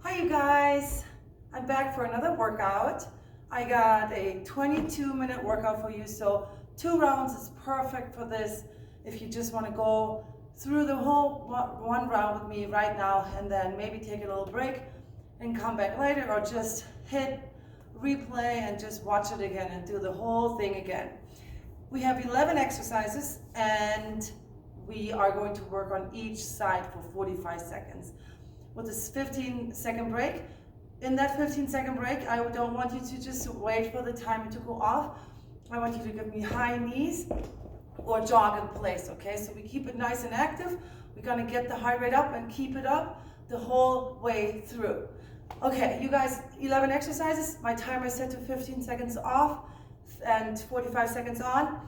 Hi you guys, I'm back for another workout. I got a 22-minute workout for you, so 2 rounds is perfect for this. If you just want to go through the whole one round with me right now and then maybe take a little break and come back later, or just hit replay and just watch it again and do the whole thing again. We have 11 exercises and we are going to work on each side for 45 seconds. With this 15-second break. In that 15-second break, I don't want you to just wait for the timer to go off. I want you to give me high knees or jog in place, okay? So we keep it nice and active. We're gonna get the heart rate up and keep it up the whole way through. Okay, you guys, 11 exercises. My timer is set to 15 seconds off and 45 seconds on.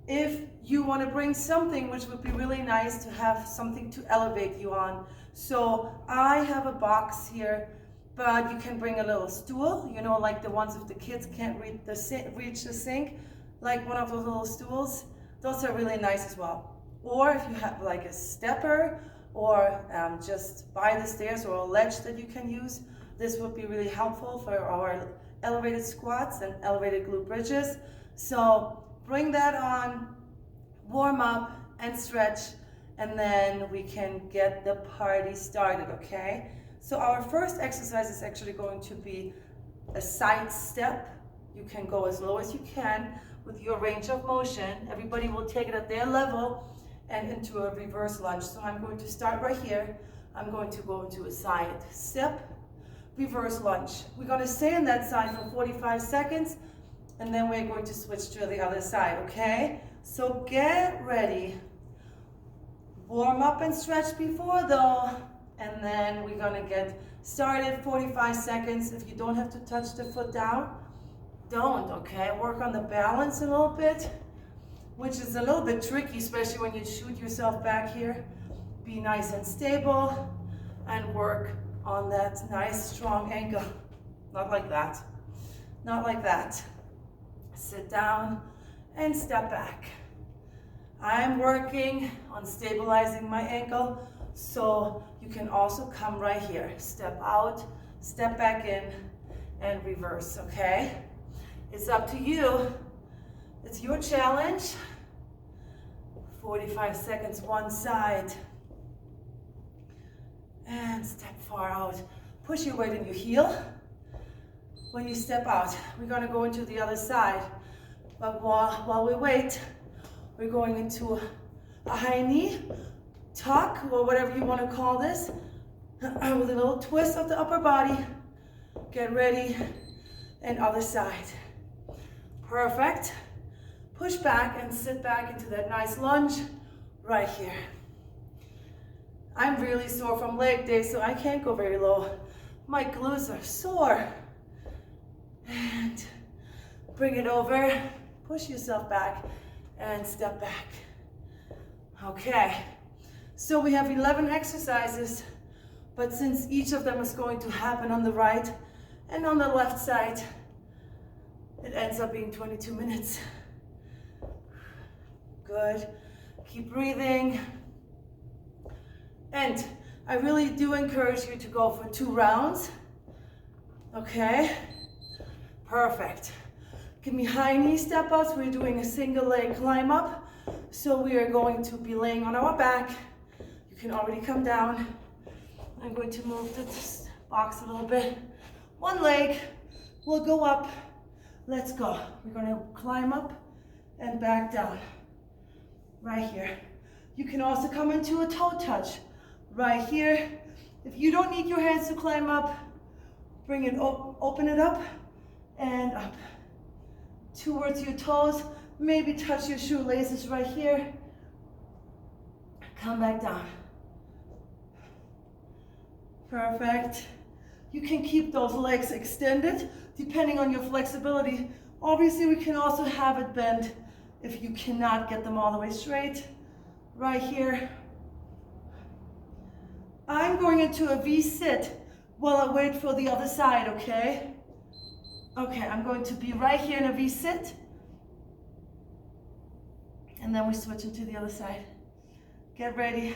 If you want to bring something, which would be really nice to have something to elevate you on. So I have a box here, but you can bring a little stool, you know, like the ones if the kids can't reach the sink, like one of those little stools. Those are really nice as well. Or if you have like a stepper or just by the stairs or a ledge that you can use, this would be really helpful for our elevated squats and elevated glute bridges. So bring that on, warm up and stretch, and then we can get the party started, okay? So our first exercise is actually going to be a side step. You can go as low as you can with your range of motion. Everybody will take it at their level and into a reverse lunge. So I'm going to start right here. I'm going to go into a side step, reverse lunge. We're going to stay on that side for 45 seconds. And then we're going to switch to the other side, okay? So get ready. Warm up and stretch before though. And then we're gonna get started, 45 seconds. If you don't have to touch the foot down, don't, okay? Work on the balance a little bit, which is a little bit tricky, especially when you shoot yourself back here. Be nice and stable and work on that nice strong ankle. Not like that, not like that. Sit down and step back. I'm working on stabilizing my ankle, so you can also come right here. Step out, step back in, and reverse, okay? It's up to you. It's your challenge. 45 seconds one side. And step far out. Push your weight in your heel. When you step out, we're gonna go into the other side. But while we wait, we're going into a high knee, tuck, or whatever you wanna call this, with a little twist of the upper body. Get ready, and other side. Perfect. Push back and sit back into that nice lunge right here. I'm really sore from leg day, so I can't go very low. My glutes are sore. And bring it over, push yourself back, and step back. Okay, so we have 11 exercises, but since each of them is going to happen on the right and on the left side, it ends up being 22 minutes. Good, keep breathing. And I really do encourage you to go for 2 rounds, okay? Perfect. Give me high knee step ups. We're doing a single leg climb up. So we are going to be laying on our back. You can already come down. I'm going to move this box a little bit. One leg will go up. Let's go. We're going to climb up and back down. Right here. You can also come into a toe touch. Right here. If you don't need your hands to climb up, bring it open it up. And up towards your toes, maybe touch your shoelaces right here. Come back down. Perfect. You can keep those legs extended depending on your flexibility. Obviously, we can also have it bent if you cannot get them all the way straight. Right here. I'm going into a V-sit while I wait for the other side, okay? Okay, I'm going to be right here in a V-sit. And then we switch into the other side. Get ready.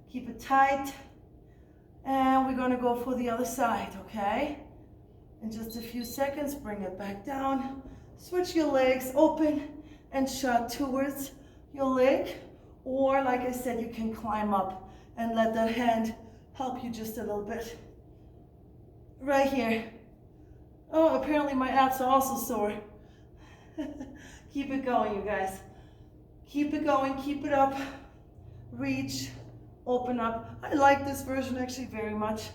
Keep it tight. And we're gonna go for the other side, okay? In just a few seconds, bring it back down. Switch your legs open and shut towards your leg. Or like I said, you can climb up and let that hand help you just a little bit. Right here. Oh, apparently my abs are also sore. Keep it going, you guys. Keep it going, keep it up. Reach, open up. I like this version actually very much.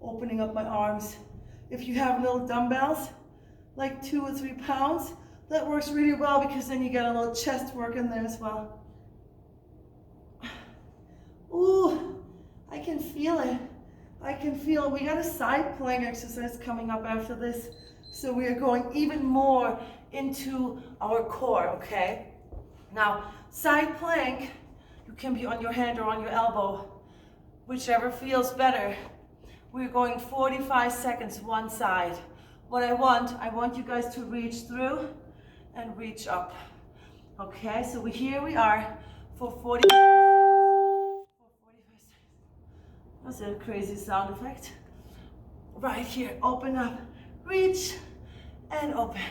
Opening up my arms. If you have little dumbbells, like 2 or 3 pounds, that works really well because then you get a little chest work in there as well. Ooh, I can feel it. I can feel it. We got a side plank exercise coming up after this. So we are going even more into our core, okay? Now, side plank, you can be on your hand or on your elbow, whichever feels better. We're going 45 seconds one side. What I want you guys to reach through and reach up. Okay, so here we are for 45 seconds. That's a crazy sound effect. Right here, open up, reach, and open.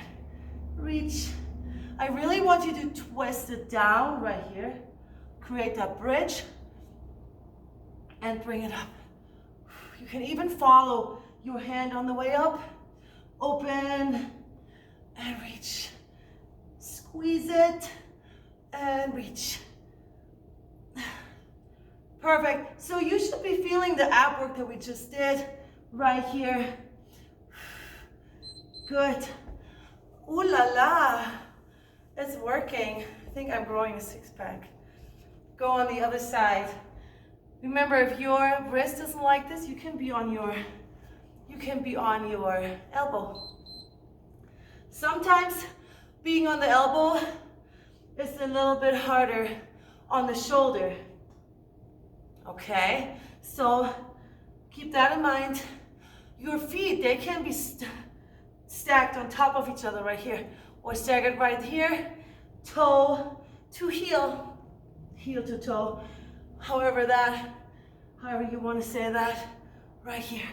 Reach. I really want you to twist it down right here. Create that bridge and bring it up. You can even follow your hand on the way up. Open and reach. Squeeze it and reach. Perfect. So you should be feeling the ab work that we just did right here. Good. Ooh la la. It's working. I think I'm growing a 6-pack. Go on the other side. Remember, if your wrist isn't like this, you can be on your elbow. Sometimes being on the elbow is a little bit harder on the shoulder. Okay, so keep that in mind. Your feet, they can be stacked on top of each other right here, or staggered right here, toe to heel, heel to toe, however you want to say that, right here.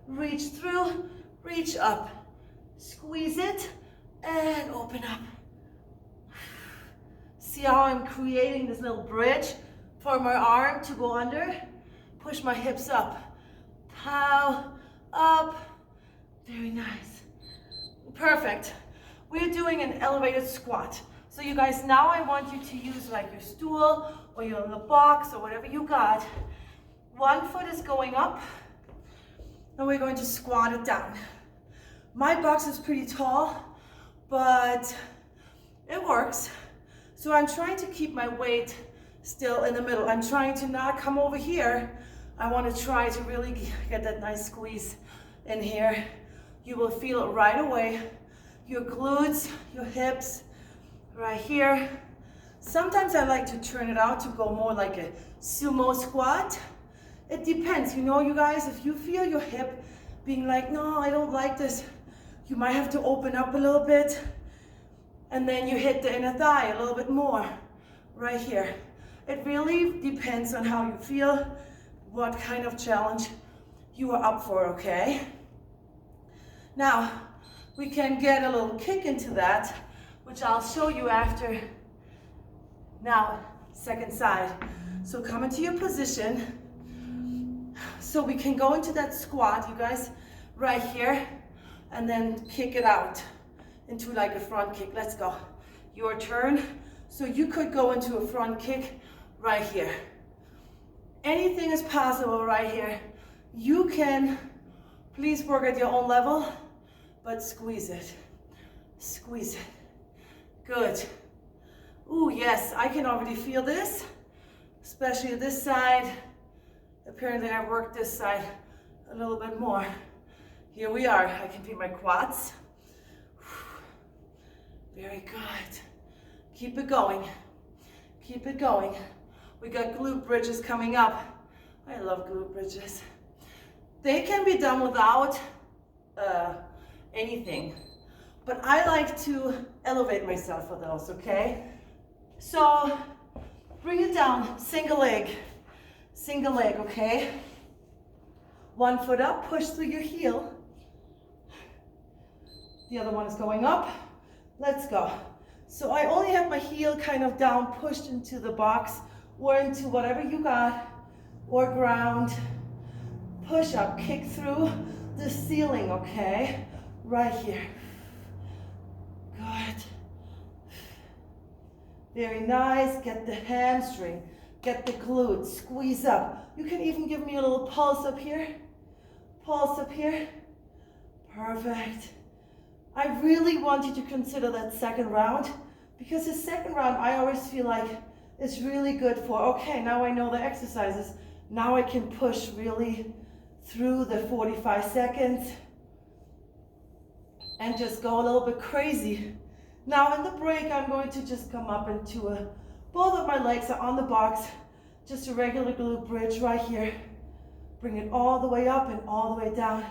Reach through, reach up, squeeze it, and open up. See how I'm creating this little bridge for my arm to go under? Push my hips up, pow, up, very nice. Perfect. We're doing an elevated squat. So you guys, now I want you to use like your stool or your little box or whatever you got. One foot is going up, and we're going to squat it down. My box is pretty tall, but it works. So I'm trying to keep my weight still in the middle. I'm trying to not come over here. I want to try to really get that nice squeeze in here. You will feel it right away. Your glutes, your hips, right here. Sometimes I like to turn it out to go more like a sumo squat. It depends, you know, you guys, if you feel your hip being like, no, I don't like this, you might have to open up a little bit, and then you hit the inner thigh a little bit more, right here. It really depends on how you feel, what kind of challenge you are up for, okay? Now, we can get a little kick into that, which I'll show you after. Now, second side. So come into your position. So we can go into that squat, you guys, right here, and then kick it out into like a front kick. Let's go. Your turn. So you could go into a front kick right here. Anything is possible right here. You can, please work at your own level, but squeeze it. Squeeze it. Good. Ooh, yes, I can already feel this, especially this side. Apparently I worked this side a little bit more. Here we are. I can feel my quads. Very good. Keep it going. Keep it going. We got glute bridges coming up. I love glute bridges. They can be done without anything, but I like to elevate myself with those, okay? So bring it down, single leg, okay? One foot up, push through your heel. The other one is going up. Let's go. So I only have my heel kind of down, pushed into the box or into whatever you got, or ground. Push up, kick through the ceiling, okay? Right here. Good. Very nice. Get the hamstring, get the glute, squeeze up. You can even give me a little pulse up here. Pulse up here. Perfect. I really want you to consider that second round, because the second round I always feel like is really good for, okay, now I know the exercises. Now I can push really through the 45 seconds and just go a little bit crazy. Now in the break, I'm going to just come up into both of my legs are on the box, just a regular glute bridge right here. Bring it all the way up and all the way down.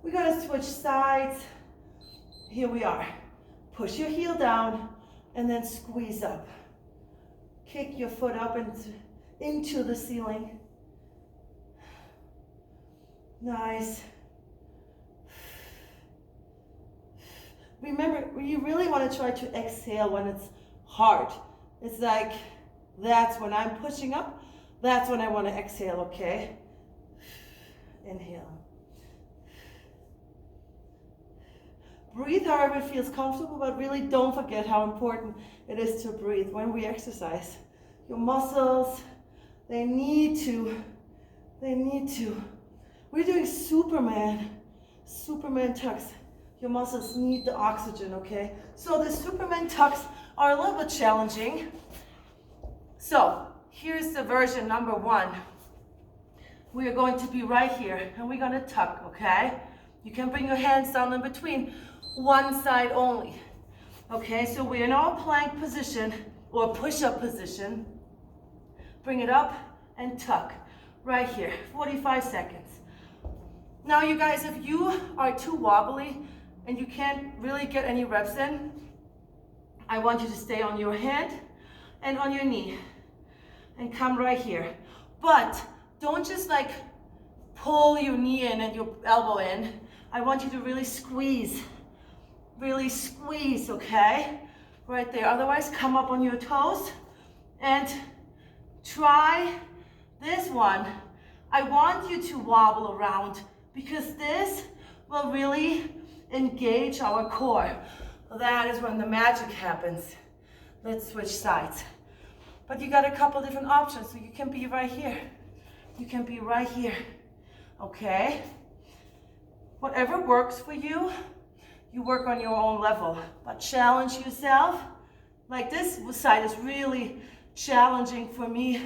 We're gonna switch sides. Here we are. Push your heel down and then squeeze up. Kick your foot up into the ceiling. Nice. Remember, you really want to try to exhale when it's hard. It's like, that's when I'm pushing up. That's when I want to exhale, okay? Inhale. Breathe however it feels comfortable, but really don't forget how important it is to breathe when we exercise. Your muscles, they need to. We're doing Superman tucks. Your muscles need the oxygen, okay? So the Superman tucks are a little bit challenging. So here's the version number 1. We are going to be right here and we're gonna tuck, okay? You can bring your hands down in between, one side only. Okay, so we're in our plank position or push-up position. Bring it up and tuck right here, 45 seconds. Now you guys, if you are too wobbly and you can't really get any reps in, I want you to stay on your hand and on your knee and come right here. But don't just like pull your knee in and your elbow in. I want you to really squeeze, okay? Right there. Otherwise, come up on your toes and try this one. I want you to wobble around because this will really engage our core. That is when the magic happens. Let's switch sides. But you got a couple different options. So you can be right here. You can be right here. Okay? Whatever works for you, you work on your own level. But challenge yourself. Like this side is really challenging for me.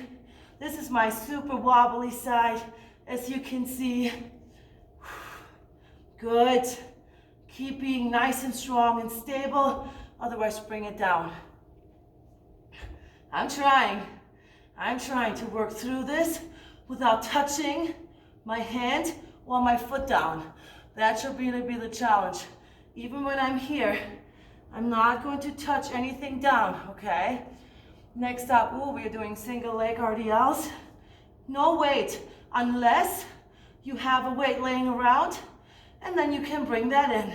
This is my super wobbly side, as you can see. Good. Keep being nice and strong and stable, otherwise bring it down. I'm trying to work through this without touching my hand or my foot down. That should really be the challenge. Even when I'm here, I'm not going to touch anything down, okay? Next up, we're doing single leg RDLs. No weight, unless you have a weight laying around, and then you can bring that in.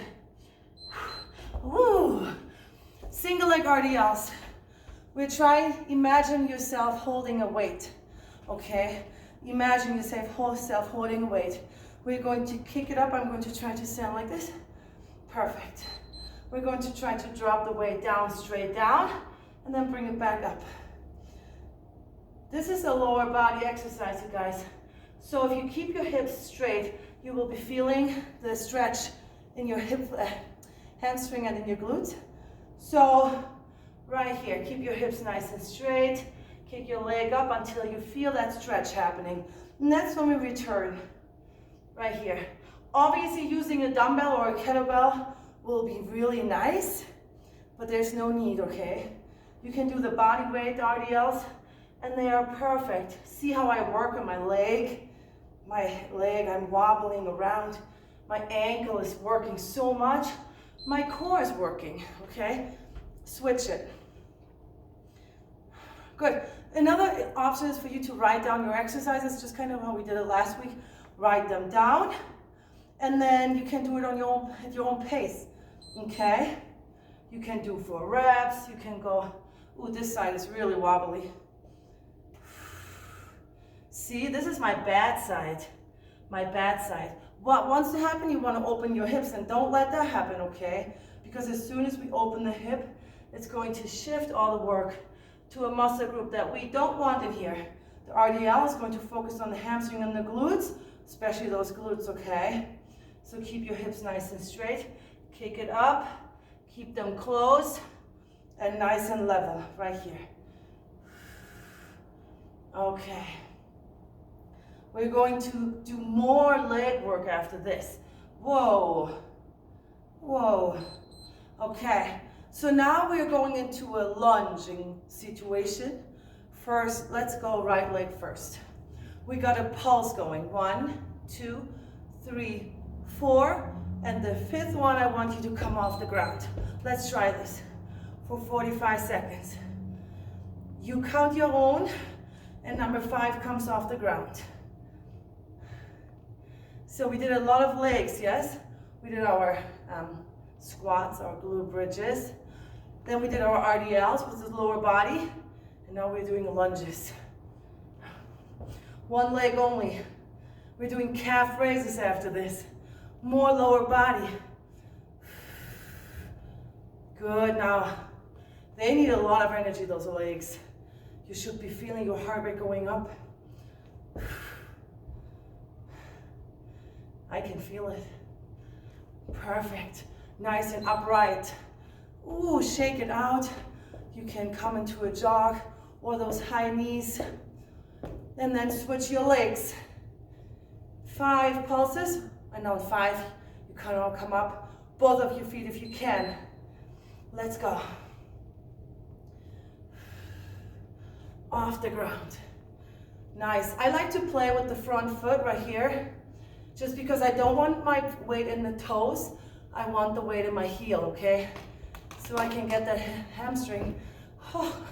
Single leg RDLs. We're trying, imagine yourself holding a weight, okay? Imagine yourself holding a weight. We're going to kick it up. I'm going to try to stand like this. Perfect. We're going to try to drop the weight down, straight down, and then bring it back up. This is a lower body exercise, you guys. So if you keep your hips straight, you will be feeling the stretch in your hip, hamstring and in your glutes. So right here, keep your hips nice and straight. Kick your leg up until you feel that stretch happening. And that's when we return, right here. Obviously using a dumbbell or a kettlebell will be really nice, but there's no need, okay? You can do the body weight RDLs, and they are perfect. See how I work on my leg? I'm wobbling around. My ankle is working so much. My core is working, okay? Switch it. Good. Another option is for you to write down your exercises, just kind of how we did it last week, write them down, and then you can do it on at your own pace, okay? You can do 4 reps, you can go, ooh, this side is really wobbly. See, this is my bad side, What wants to happen, you want to open your hips, and don't let that happen, okay? Because as soon as we open the hip, it's going to shift all the work to a muscle group that we don't want in here. The RDL is going to focus on the hamstring and the glutes, especially those glutes, okay? So keep your hips nice and straight, kick it up, keep them closed, and nice and level right here. Okay. We're going to do more leg work after this. Whoa. Whoa. Okay. So now we're going into a lunging situation. First, let's go right leg first. We got a pulse going. 1, 2, 3, 4. And the 5th one, I want you to come off the ground. Let's try this for 45 seconds. You count your own, and number 5 comes off the ground. So we did a lot of legs, yes? We did our squats, our glute bridges. Then we did our RDLs, which is lower body. And now we're doing lunges. 1 leg only. We're doing calf raises after this. More lower body. Good, now they need a lot of energy, those legs. You should be feeling your heart rate going up. I can feel it. Perfect. Nice and upright. Ooh, shake it out. You can come into a jog or those high knees. And then switch your legs. 5 pulses. And on 5, you can all come up. Both of your feet if you can. Let's go. Off the ground. Nice. I like to play with the front foot right here. Just because I don't want my weight in the toes, I want the weight in my heel, okay? So I can get that hamstring, oh,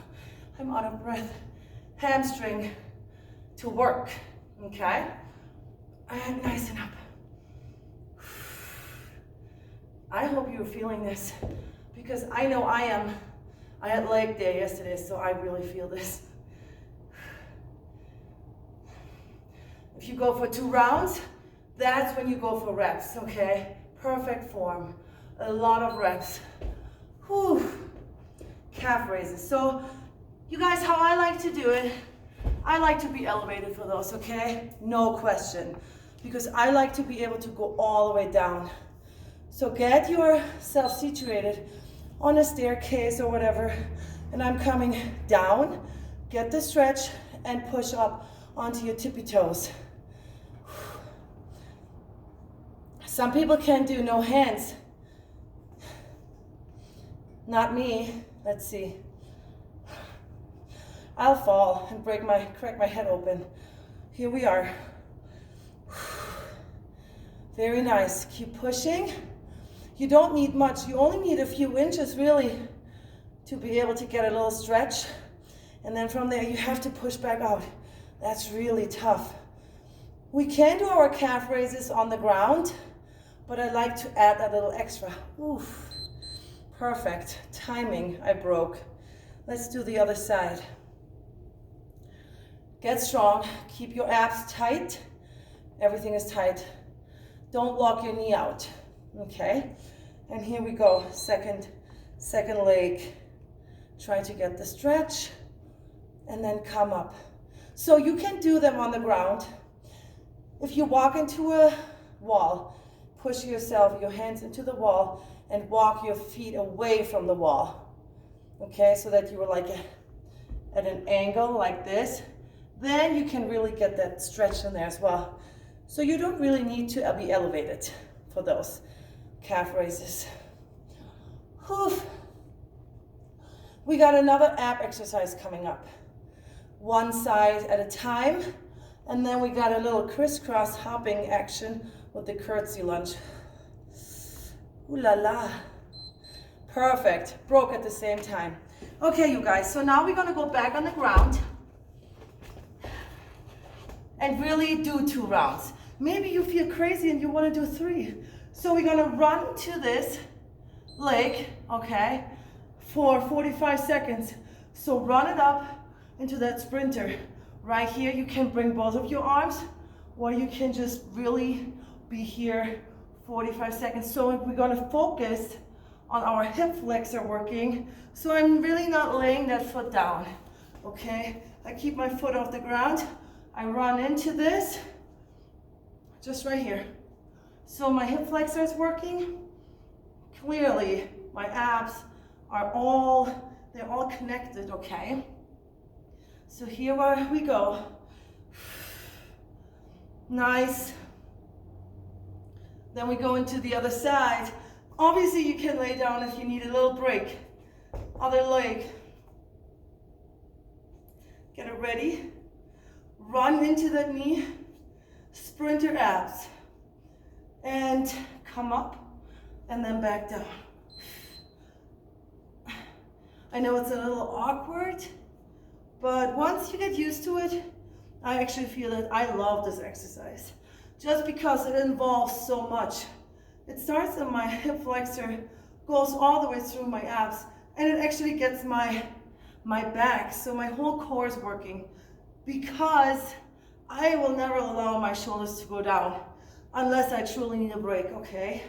I'm out of breath, hamstring to work, okay? And nice and up. I hope you're feeling this, because I know I am. I had leg day yesterday, so I really feel this. If you go for 2 rounds, that's when you go for reps, okay? Perfect form. A lot of reps. Whew. Calf raises. So, you guys, how I like to do it, I like to be elevated for those, okay? No question. Because I like to be able to go all the way down. So get yourself situated on a staircase or whatever, and I'm coming down. Get the stretch and push up onto your tippy toes. Some people can do no hands. Not me. Let's see. I'll fall and crack my head open. Here we are. Very nice. Keep pushing. You don't need much. You only need a few inches really to be able to get a little stretch. And then from there you have to push back out. That's really tough. We can do our calf raises on the ground, but I like to add a little extra. Oof. Perfect. Timing, I broke. Let's do the other side. Get strong. Keep your abs tight. Everything is tight. Don't lock your knee out. Okay? And here we go. Second leg. Try to get the stretch and then come up. So you can do them on the ground. If you walk into a wall, push yourself, your hands into the wall, and walk your feet away from the wall. Okay, so that you are like at an angle like this. Then you can really get that stretch in there as well. So you don't really need to be elevated for those calf raises. Whew. We got another ab exercise coming up. One side at a time. And then we got a little crisscross hopping action with the curtsy lunge. Ooh la la. Perfect. Broke at the same time. Okay, you guys, so now we're gonna go back on the ground and really do 2 rounds. Maybe you feel crazy and you want to do 3. So we're going to run to this leg, okay, for 45 seconds. So run it up into that sprinter. Right here, you can bring both of your arms, or you can just really be here 45 seconds. So we're going to focus on our hip flexor working. So I'm really not laying that foot down, okay? I keep my foot off the ground. I run into this, just right here. So my hip flexor is working. Clearly, my abs are they're all connected, okay? So here we go. Nice. Then we go into the other side. Obviously, you can lay down if you need a little break. Other leg. Get it ready. Run into that knee. Sprinter abs. And come up and then back down. I know it's a little awkward, but once you get used to it, I actually feel that I love this exercise just because it involves so much. It starts in my hip flexor, goes all the way through my abs, and it actually gets my back, so my whole core is working, because I will never allow my shoulders to go down unless I truly need a break, okay?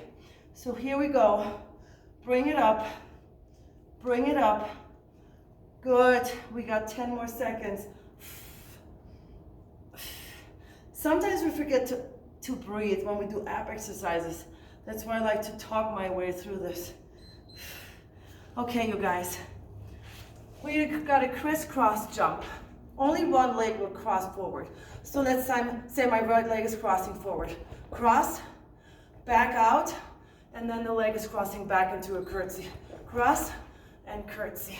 So here we go. Bring it up. Bring it up. Good. We got 10 more seconds. Sometimes we forget to breathe when we do ab exercises. That's why I like to talk my way through this. Okay, you guys. We got a crisscross jump. Only one leg will cross forward. So let's say my right leg is crossing forward. Cross, back out, and then the leg is crossing back into a curtsy. Cross and curtsy.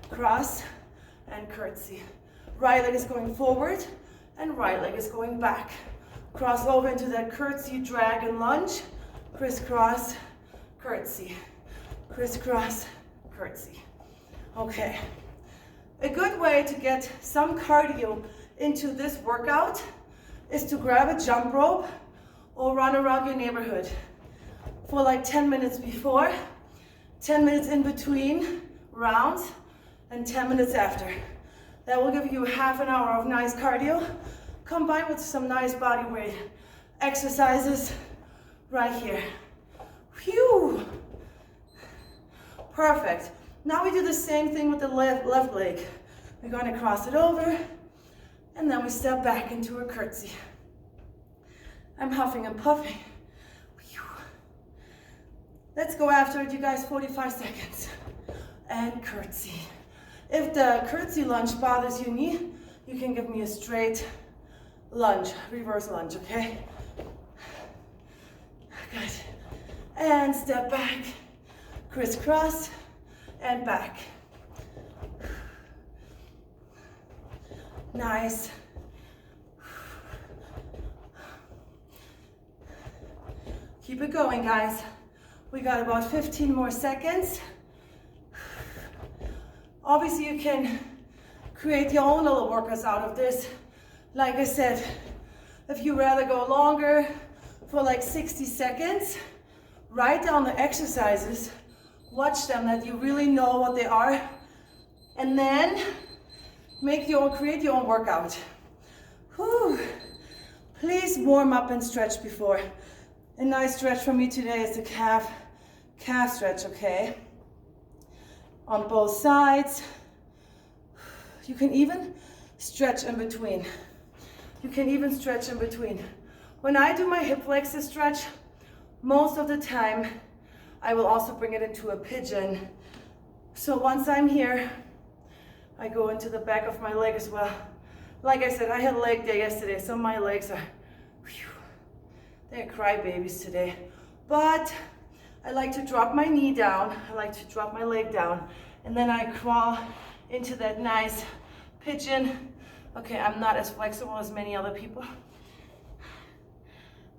Cross and curtsy. Right leg is going forward and right leg is going back. Cross over into that curtsy, dragon lunge. Crisscross, curtsy. Crisscross, curtsy. Okay. A good way to get some cardio into this workout is to grab a jump rope or run around your neighborhood for like 10 minutes before, 10 minutes in between rounds, and 10 minutes after. That will give you half an hour of nice cardio combined with some nice body weight exercises right here. Phew! Perfect. Now we do the same thing with the left leg. We're going to cross it over, and then we step back into a curtsy. I'm huffing and puffing. Whew. Let's go after it, you guys, 45 seconds. And curtsy. If the curtsy lunge bothers your knee, you can give me a straight lunge, reverse lunge, okay? Good. And step back, crisscross, and back. Nice. Keep it going, guys. We got about 15 more seconds. Obviously, you can create your own little workouts out of this. Like I said, if you rather go longer for like 60 seconds, write down the exercises, watch them that you really know what they are, and then create your own workout. Whew. Please warm up and stretch before. A nice stretch for me today is the calf stretch, okay? On both sides. You can even stretch in between. You can even stretch in between. When I do my hip flexor stretch, most of the time, I will also bring it into a pigeon. So once I'm here, I go into the back of my leg as well. Like I said, I had a leg day yesterday, so my legs are, whew, they're crybabies today. But I like to drop my knee down, I like to drop my leg down, and then I crawl into that nice pigeon. Okay, I'm not as flexible as many other people.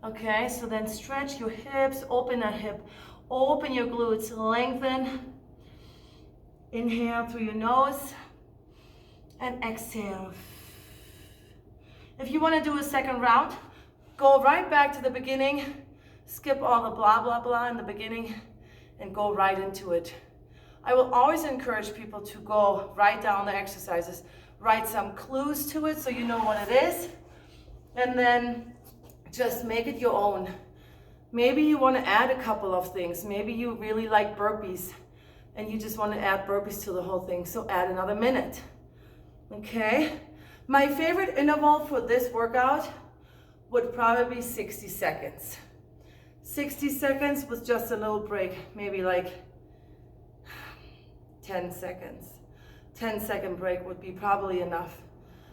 Okay, so then stretch your hips, open that hip, open your glutes, lengthen. Inhale through your nose and exhale. If you want to do a second round, go right back to the beginning, skip all the blah, blah, blah in the beginning, and go right into it. I will always encourage people to go write down the exercises, write some clues to it so you know what it is, and then just make it your own. Maybe you want to add a couple of things. Maybe you really like burpees and you just want to add burpees to the whole thing, so add another minute. Okay? My favorite interval for this workout would probably be 60 seconds. 60 seconds with just a little break, maybe like 10 seconds. 10-second break would be probably enough.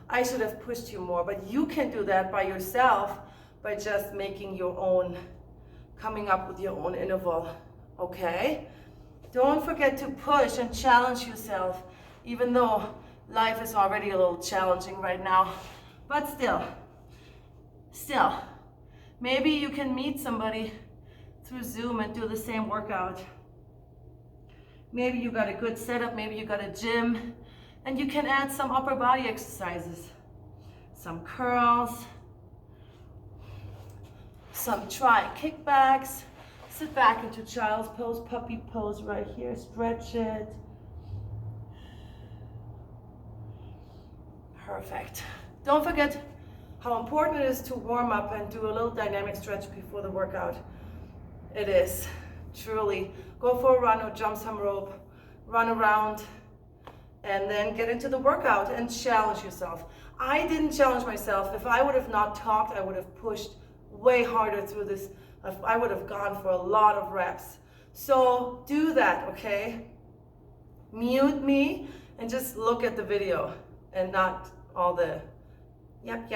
I should have pushed you more, but you can do that by yourself by just making your own, coming up with your own interval, okay? Don't forget to push and challenge yourself, even though life is already a little challenging right now. But still, maybe you can meet somebody through Zoom and do the same workout. Maybe you got a good setup, maybe you got a gym, and you can add some upper body exercises. Some curls, some try kickbacks. Sit back into child's pose, puppy pose right here, stretch it. Perfect. Don't forget how important it is to warm up and do a little dynamic stretch before the workout. It is, truly. Go for a run or jump some rope, run around, and then get into the workout and challenge yourself. I didn't challenge myself. If I would have not talked, I would have pushed way harder through this. I would have gone for a lot of reps. So do that, okay? Mute me and just look at the video and not all the yep.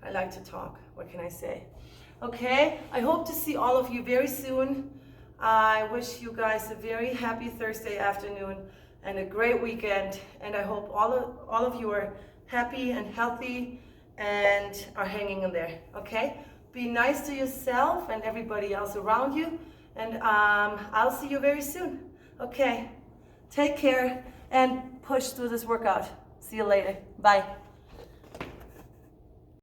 I like to talk. What can I say? Okay, I hope to see all of you very soon. I wish you guys a very happy Thursday afternoon and a great weekend. And I hope all of you are happy and healthy and are hanging in there, okay? Be nice to yourself and everybody else around you. And I'll see you very soon. Okay, take care and push through this workout. See you later. Bye.